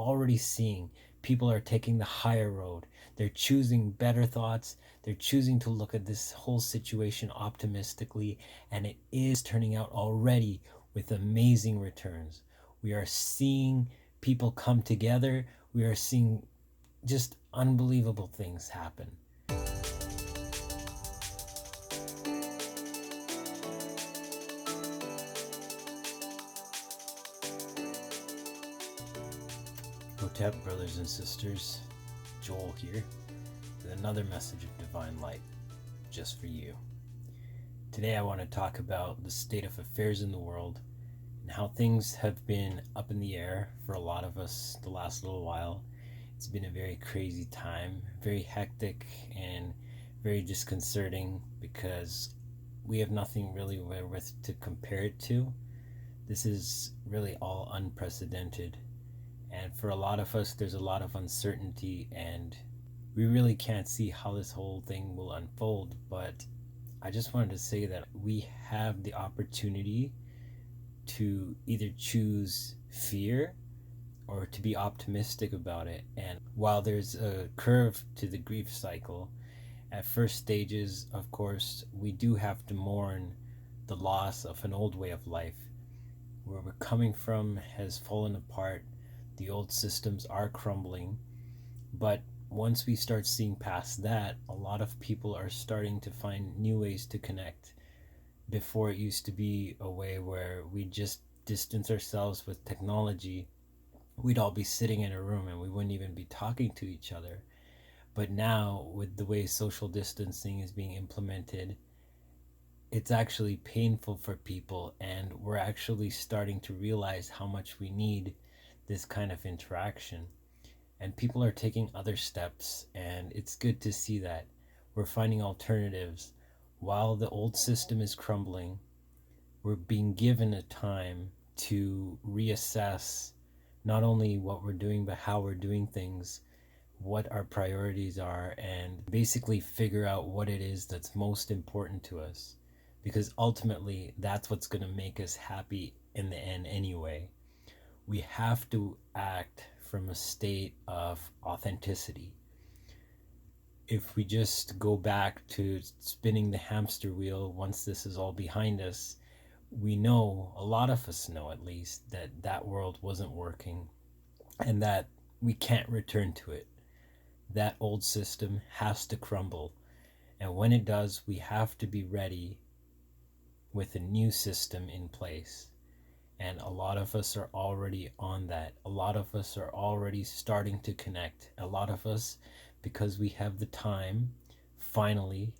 already seeing people are taking the higher road. They're choosing better thoughts. They're choosing to look at this whole situation optimistically, and it is turning out already with amazing returns. We are seeing people come together. We are seeing just unbelievable things happen. Hotep, brothers and sisters, Joel here with another message of divine light just for you. Today I want to talk about the state of affairs in the world and how things have been up in the air for a lot of us the last little while. It's been a very crazy time, very hectic and very disconcerting because we have nothing really with to compare it to. This is really all unprecedented. And for a lot of us, there's a lot of uncertainty, and we really can't see how this whole thing will unfold. But I just wanted to say that we have the opportunity to either choose fear or to be optimistic about it. And while there's a curve to the grief cycle, at first stages, of course, we do have to mourn the loss of an old way of life. Where we're coming from has fallen apart. The old systems are crumbling, but once we start seeing past that, a lot of people are starting to find new ways to connect. Before, it used to be a way where we just distance ourselves with technology. We'd all be sitting in a room and we wouldn't even be talking to each other. But now, with the way social distancing is being implemented, it's actually painful for people, and we're actually starting to realize how much we need this kind of interaction. And people are taking other steps, and it's good to see that we're finding alternatives. While the old system is crumbling, we're being given a time to reassess not only what we're doing, but how we're doing things, what our priorities are, and basically figure out what it is that's most important to us. Because ultimately, that's what's going to make us happy in the end anyway. We have to act from a state of authenticity. If we just go back to spinning the hamster wheel once this is all behind us, we know, a lot of us know at least, that that world wasn't working and that we can't return to it. That old system has to crumble. And when it does, we have to be ready with a new system in place. And a lot of us are already on that. A lot of us are already starting to connect. A lot of us, because we have the time, finally,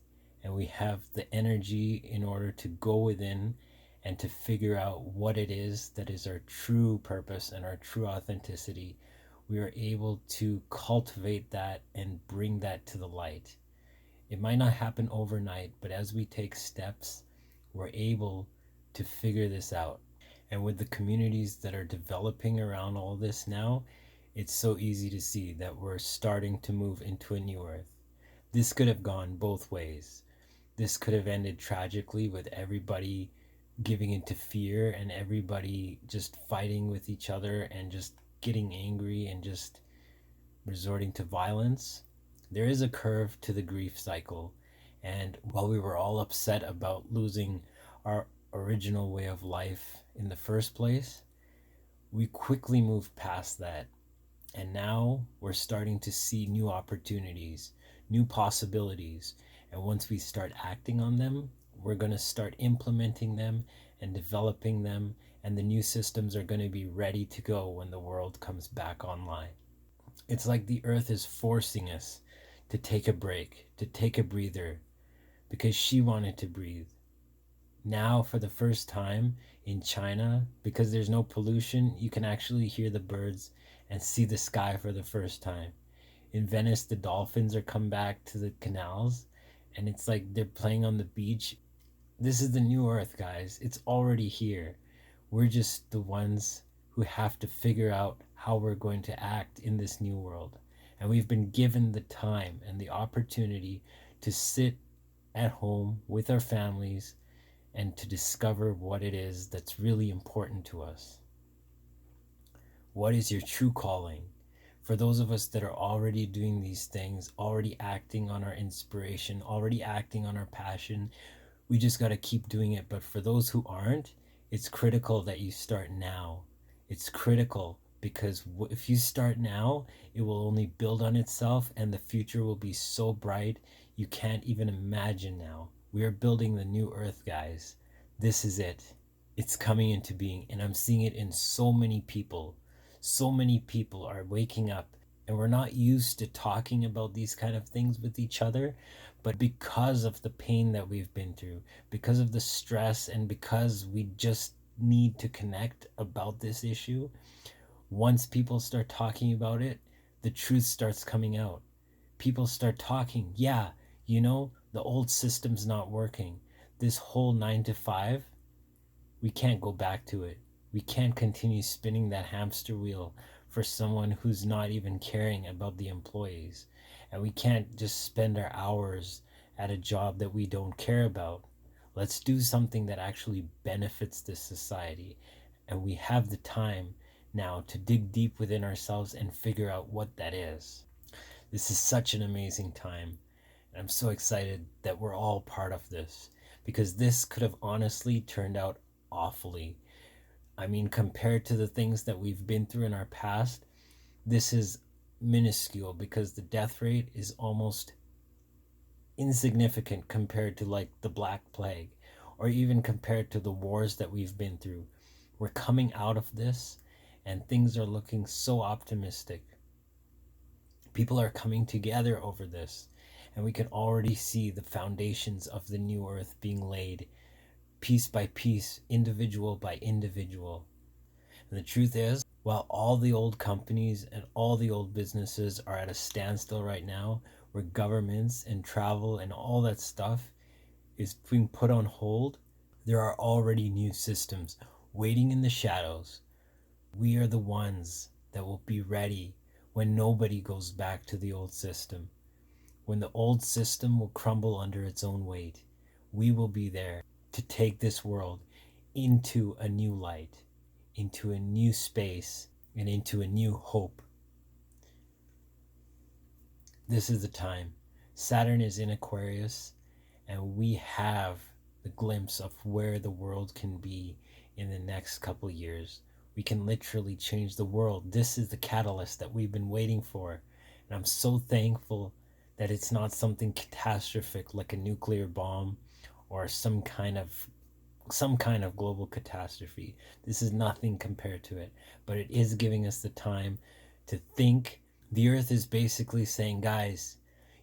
and we have the energy in order to go within and to figure out what it is that is our true purpose and our true authenticity. We are able to cultivate that and bring that to the light. It might not happen overnight, but as we take steps, we're able to figure this out. And with the communities that are developing around all this now, it's so easy to see that we're starting to move into a new earth. This could have gone both ways. This could have ended tragically with everybody giving into fear and everybody just fighting with each other and just getting angry and just resorting to violence. There is a curve to the grief cycle. And while we were all upset about losing our original way of life in the first place, we quickly moved past that. And now we're starting to see new opportunities, new possibilities. And once we start acting on them, we're going to start implementing them and developing them. And the new systems are going to be ready to go when the world comes back online. It's like the earth is forcing us to take a break, to take a breather, because she wanted to breathe. Now, for the first time in China, because there's no pollution, you can actually hear the birds and see the sky for the first time. In Venice, the dolphins are come back to the canals, and it's like they're playing on the beach. This is the new earth, guys. It's already here. We're just the ones who have to figure out how we're going to act in this new world. And we've been given the time and the opportunity to sit at home with our families and to discover what it is that's really important to us. What is your true calling? For those of us that are already doing these things, already acting on our inspiration, already acting on our passion, we just got to keep doing it. But for those who aren't, it's critical that you start now. It's critical because if you start now, it will only build on itself and the future will be so bright you can't even imagine now. We are building the new earth, guys. This is it. It's coming into being, and I'm seeing it in so many people. So many people are waking up, and we're not used to talking about these kind of things with each other, but because of the pain that we've been through, because of the stress, and because we just need to connect about this issue, once people start talking about it, the truth starts coming out. People start talking, yeah, the old system's not working. This whole 9 to 5, we can't go back to it. We can't continue spinning that hamster wheel for someone who's not even caring about the employees. And we can't just spend our hours at a job that we don't care about. Let's do something that actually benefits this society. And we have the time now to dig deep within ourselves and figure out what that is. This is such an amazing time. And I'm so excited that we're all part of this, because this could have honestly turned out awfully. I mean, compared to the things that we've been through in our past, this is minuscule because the death rate is almost insignificant compared to like the Black Plague or even compared to the wars that we've been through. We're coming out of this and things are looking so optimistic. People are coming together over this, and we can already see the foundations of the new earth being laid piece by piece, individual by individual. And the truth is, while all the old companies and all the old businesses are at a standstill right now, where governments and travel and all that stuff is being put on hold, there are already new systems waiting in the shadows. We are the ones that will be ready when nobody goes back to the old system. When the old system will crumble under its own weight, we will be there to take this world into a new light, into a new space, and into a new hope. This is the time. Saturn is in Aquarius, and we have the glimpse of where the world can be in the next couple years. We can literally change the world. This is the catalyst that we've been waiting for. And I'm so thankful that it's not something catastrophic like a nuclear bomb or some kind of global catastrophe. This is nothing compared to it, but it is giving us the time to think. The earth is basically saying, guys,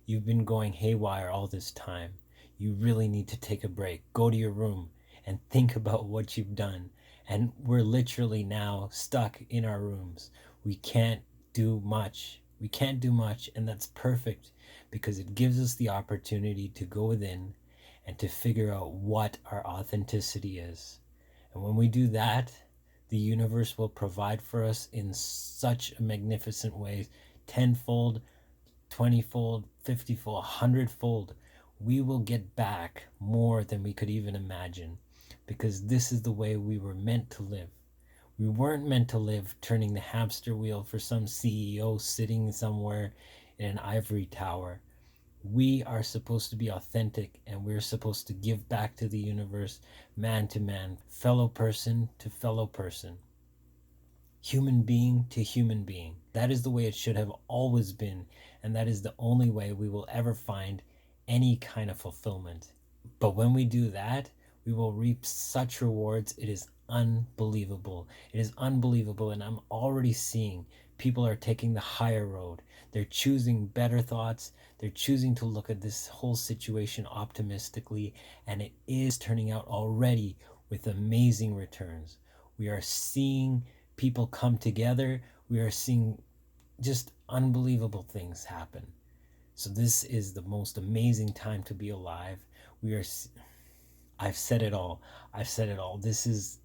you've been going haywire all this time. You really need to take a break. Go to your room and think about what you've done. And we're literally now stuck in our rooms. We can't do much. We can't do much, and that's perfect because it gives us the opportunity to go within and to figure out what our authenticity is. And when we do that, the universe will provide for us in such a magnificent ways, tenfold, 20-fold, 50-fold, 100-fold. We will get back more than we could even imagine, because this is the way we were meant to live. We weren't meant to live turning the hamster wheel for some CEO sitting somewhere in an ivory tower. We are supposed to be authentic, and we're supposed to give back to the universe, man to man, fellow person to fellow person, human being to human being. That is the way it should have always been, and that is the only way we will ever find any kind of fulfillment. But when we do that, we will reap such rewards. It is unbelievable. It is unbelievable, and I'm already seeing people are taking the higher road. They're choosing better thoughts. They're choosing to look at this whole situation optimistically, and it is turning out already with amazing returns. We are seeing people come together. We are seeing just unbelievable things happen. So this is the most amazing time to be alive. I've said it all. I've said it all. This is,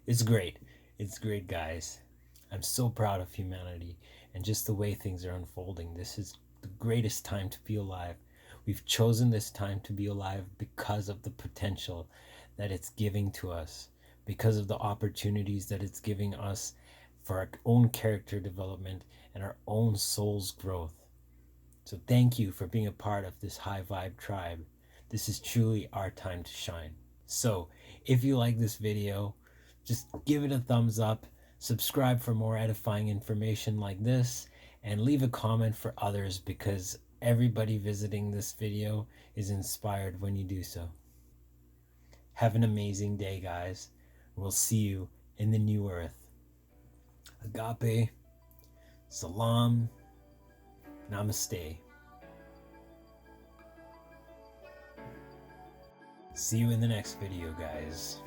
it's great. It's great, guys. I'm so proud of humanity and just the way things are unfolding. This is the greatest time to be alive. We've chosen this time to be alive because of the potential that it's giving to us, because of the opportunities that it's giving us for our own character development and our own soul's growth. So thank you for being a part of this high vibe tribe. This is truly our time to shine. So if you like this video, just give it a thumbs up, subscribe for more edifying information like this, and leave a comment for others, because everybody visiting this video is inspired when you do so. Have an amazing day, guys. We'll see you in the new earth. Agape, salam, namaste. See you in the next video, guys.